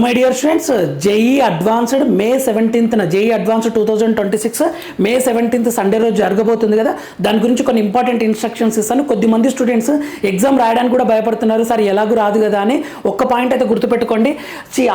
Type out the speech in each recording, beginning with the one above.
My dear students, JEE advanced May 17న JEE advanced 2026 May 17th Sunday రోజు జరగబోతుంది కదా. దాని గురించి కొన్ని ఇంపార్టెంట్ ఇన్స్ట్రక్షన్స్ ఇస్తాను. కొద్దిమంది స్టూడెంట్స్ ఎగ్జామ్ రాయడానికి కూడా భయపడుతున్నారు, సార్ ఎలాగూ రాదు కదా అని. ఒక్క పాయింట్ అయితే గుర్తుపెట్టుకోండి,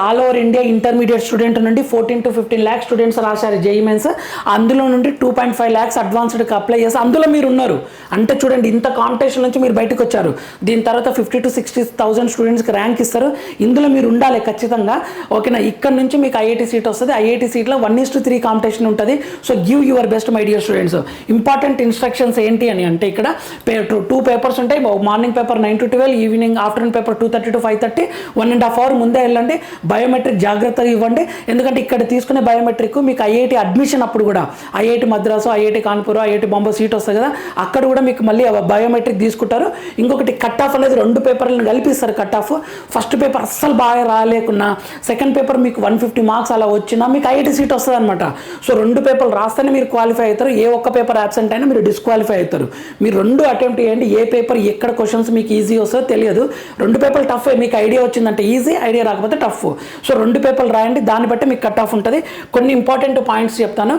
all over India intermediate student నుండి 14 to 15 lakhs స్టూడెంట్స్ రాశారు జేఈ మెయిన్స్. అందులో నుండి 2.5 lakhs అడ్వాన్స్డ్కి అప్లై చేసి అందులో మీరు ఉన్నారు అంటే చూడండి, ఇంత కాంపిటీషన్ నుంచి మీరు బయటకు వచ్చారు. దీని తర్వాత 50 to 60,000 స్టూడెంట్స్కి ర్యాంక్ ఇస్తారు. ఇందులో మీరు ఉండాలి ఖచ్చితంగా. ఓకేనా, ఇక్కడ నుంచి మీకు ఐఐటి సీట్ వస్తుంది. ఐఐటి సీట్లో 1:3 కాంపిటీషన్ ఉంటుంది. So give your best my dear students. Important instructions ఏంటి అని అంటే, ఇక్కడ 2 పేపర్స్ ఉంటాయి. Morning paper 9 to 12, evening afternoon paper 2:30 to 5:30. 1.5 hours ముందే వెళ్ళండి. బయోమెట్రిక్ జాగ్రత్తగా ఇవ్వండి, ఎందుకంటే ఇక్కడ తీసుకునే బయోమెట్రిక్ మీకు ఐఐటి అడ్మిషన్ అప్పుడు కూడా IIT Madras, IIT Kanpur, IIT Bombay seat వస్తుంది కదా, అక్కడ కూడా మీకు మళ్ళీ బయోమెట్రిక్ తీసుకుంటారు. ఇంకొకటి కట్ ఆఫ్ అనేది 2 పేపర్లను కలిపిస్తారు. కట్ ఆఫ్ ఫస్ట్ పేపర్ అస్సలు బాగా రాలేకున్నా, సెకండ్ పేపర్ మీకు 150 మార్క్స్ అలా వచ్చినా మీకు ఐఐటి సీట్ వస్తుంది అనమాట. సో 2 పేపర్లు రాస్తేనే మీరు క్వాలిఫై అవుతారు. ఏ ఒక్క పేపర్ యాబ్సెంట్ అయినా మీరు డిస్క్వాలిఫై అవుతారు. మీరు 2 అటెంప్ట్ చేయండి. ఏ పేపర్ ఎక్కడ క్వశ్చన్స్ మీకు ఈజీ వస్తుందో తెలియదు. 2 పేపర్లు టఫ్, మీకు ఐడియా వచ్చిందంటే ఈజీ, ఐడియా రాకపోతే టఫ్. సో 2 పేపర్లు రాయండి, దాన్ని బట్టి మీకు కట్ ఆఫ్ ఉంటుంది. కొన్ని ఇంపార్టెంట్ పాయింట్స్ చెప్తాను.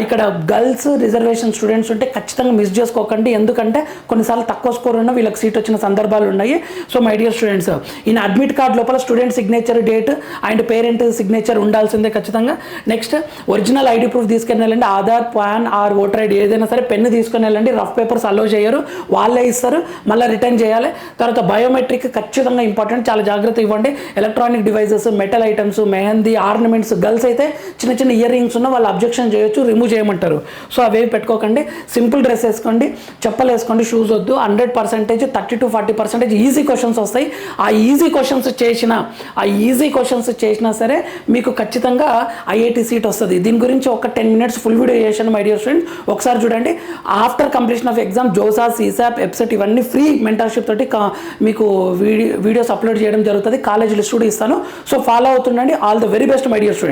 ఇక్కడ గర్ల్స్ రిజర్వేషన్ స్టూడెంట్స్ ఉంటే ఖచ్చితంగా మిస్ చేసుకోకండి, ఎందుకంటే కొన్నిసార్లు తక్కువ స్కోర్ ఉన్న వీళ్ళకి సీట్ వచ్చిన సందర్భాలు ఉన్నాయి. సో మై డియర్ స్టూడెంట్స్, ఈయన అడ్మిట్ కార్డ్ లోపల student signature, date and parent signature ఉండాల్సిందే ఖచ్చితంగా. నెక్స్ట్ ఒరిజినల్ ఐడి ప్రూఫ్ తీసుకుని వెళ్ళండి. Aadhaar, PAN or voter ID ఏదైనా సరే పెన్ను తీసుకుని వెళ్ళండి. రఫ్ పేపర్స్ అలో చేయరు, వాళ్ళే ఇస్తారు, మళ్ళీ రిటర్న్ చేయాలి. తర్వాత బయోమెట్రిక్ ఖచ్చితంగా ఇంపార్టెంట్, చాలా జాగ్రత్త ఇవ్వండి. Electronic devices, metal items, mehndi, ornaments, girls అయితే చిన్న చిన్న ఇయర్ రింగ్స్ ఉన్న వాళ్ళు అబ్జెక్షన్ చేయొచ్చు, రిమూవ్ చేయమంటారు. సో అవేవి పెట్టుకోకండి. సింపుల్ డ్రెస్ వేసుకోండి, చెప్పలు వేసుకోండి, షూస్ వద్దు. 100% 30 to 40% ఈజీ క్వశ్చన్స్ వస్తాయి. ఆ ఈజీ క్వశ్చన్స్ చేసినా సరే మీకు ఖచ్చితంగా ఐఐటి సీట్ వస్తుంది. దీని గురించి ఒక 10 minutes ఫుల్ వీడియో చేశాను మై డియర్ స్టూడెంట్, ఒకసారి చూడండి. After completion of exam JoSAA, సీసాప్, EAPCET ఇవన్నీ ఫ్రీ మెంటర్షిప్ తోటి మీకు వీడియోస్ అప్లోడ్ చేయడం జరుగుతుంది. కాలేజ్ లిస్ట్ కూడా ఇస్తాను. సో ఫాలో అవుతుండండి. All the very best my dear student.